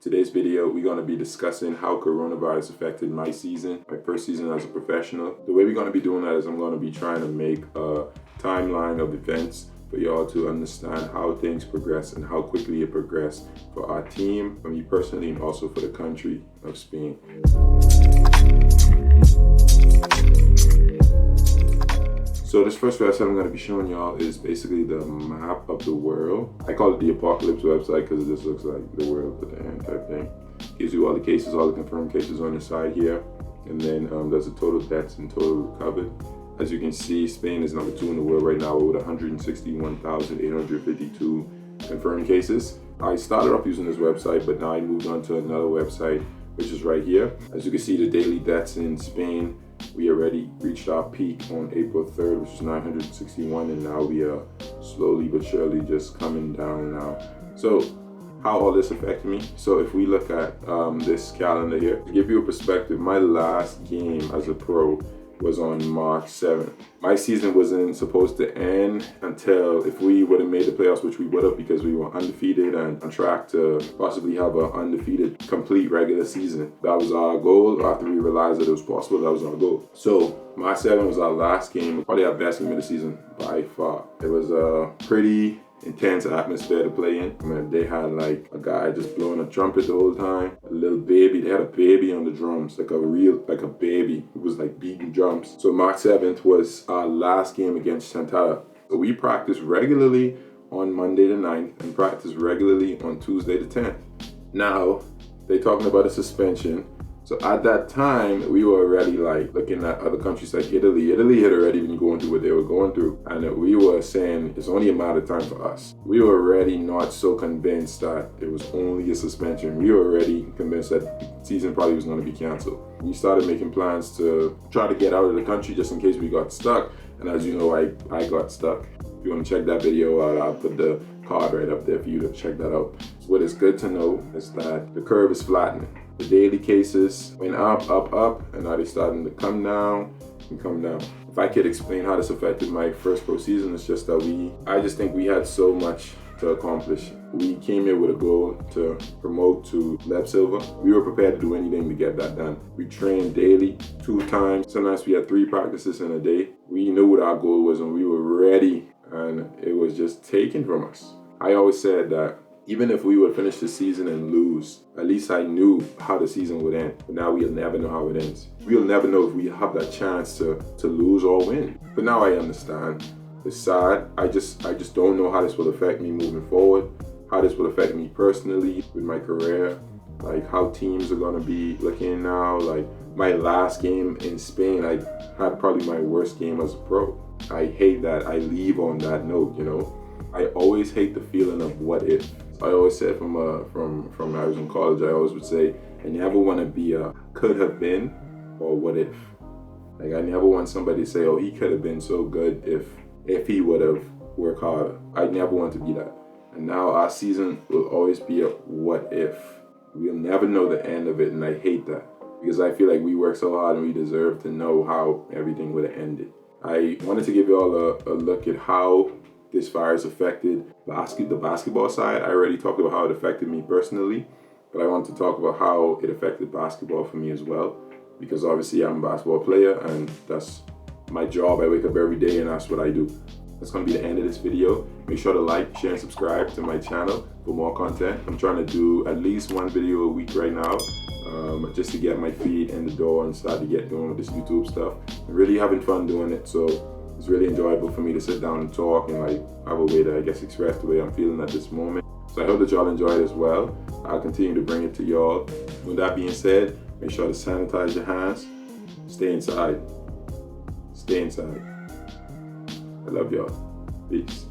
Today's video, we're going to be discussing how coronavirus affected my season, my first season as a professional. The way we're going to be doing that is I'm going to be trying to make a timeline of events for y'all to understand how things progress and how quickly it progressed for our team, for me personally, and also for the country of Spain. So this first website I'm going to be showing y'all is basically the map of the world. I call it the apocalypse website because it just looks like the world at the end type thing. Gives you all the cases, all the confirmed cases on the side here. And then there's the total deaths and total recovered. As you can see, Spain is number 2 in the world right now with 161,852 confirmed cases. I started off using this website, but now I moved on to another website, which is right here. As you can see, the daily deaths in Spain, we already reached our peak on April 3rd, which is 961, and now we are slowly but surely just coming down now. So how all this affected me? So if we look at this calendar here, to give you a perspective, my last game as a pro was on March 7th. My season wasn't supposed to end until if we would have made the playoffs, which we would have because we were undefeated and on track to possibly have an undefeated complete regular season. That was our goal. After we realized that it was possible, that was our goal. So March 7th was our last game, probably our best game of the season by far. It was a pretty intense atmosphere to play in. I mean, they had like a guy just blowing a trumpet the whole time, a little baby. They had a baby on the drums, like a baby. It was like beating drums. So March 7th was our last game against Santana. So we practiced regularly on Monday the 9th and practiced regularly on Tuesday the 10th. Now, they're talking about a suspension. So at that time, we were already like looking at other countries like Italy. Italy had already been going through what they were going through. And we were saying it's only a matter of time for us. We were already not so convinced that it was only a suspension. We were already convinced that the season probably was going to be canceled. We started making plans to try to get out of the country just in case we got stuck. And as you know, I got stuck. If you want to check that video out, I'll put the card right up there for you to check that out. So what is good to know is that the curve is flattening. The daily cases went up, and now they're starting to come down and come down. If I could explain how this affected my first pro season, it's just that I just think we had so much to accomplish. We came here with a goal to promote to Leb Silver. We were prepared to do anything to get that done. We trained daily, 2 times. Sometimes we had 3 practices in a day. We knew what our goal was and we were ready, and it was just taken from us. I always said that even if we would finish the season and lose, at least I knew how the season would end. But now we'll never know how it ends. We'll never know if we have that chance to lose or win. But now I understand. It's sad. I just don't know how this will affect me moving forward, how this will affect me personally with my career, like how teams are gonna be looking now. Like my last game in Spain, I had probably my worst game as a pro. I hate that I leave on that note, you know. I always hate the feeling of what if. I always said from when I was in college, I always would say, I never want to be a could have been or what if. Like I never want somebody to say, oh, he could have been so good if he would have worked harder. I never want to be that. And now our season will always be a what if. We'll never know the end of it, and I hate that because I feel like we work so hard and we deserve to know how everything would have ended. I wanted to give you all a look at how this virus affected the basketball side. I already talked about how it affected me personally, but I want to talk about how it affected basketball for me as well, because obviously I'm a basketball player and that's my job. I wake up every day and that's what I do. That's going to be the end of this video. Make sure to like, share, and subscribe to my channel for more content. I'm trying to do at least 1 video a week right now, just to get my feet in the door and start to get going with this YouTube stuff. I'm really having fun doing it, so it's really enjoyable for me to sit down and talk and like have a way to, I guess, express the way I'm feeling at this moment. So I hope that y'all enjoy it as well. I'll continue to bring it to y'all. With that being said, make sure to sanitize your hands. Stay inside. Stay inside. I love y'all. Peace.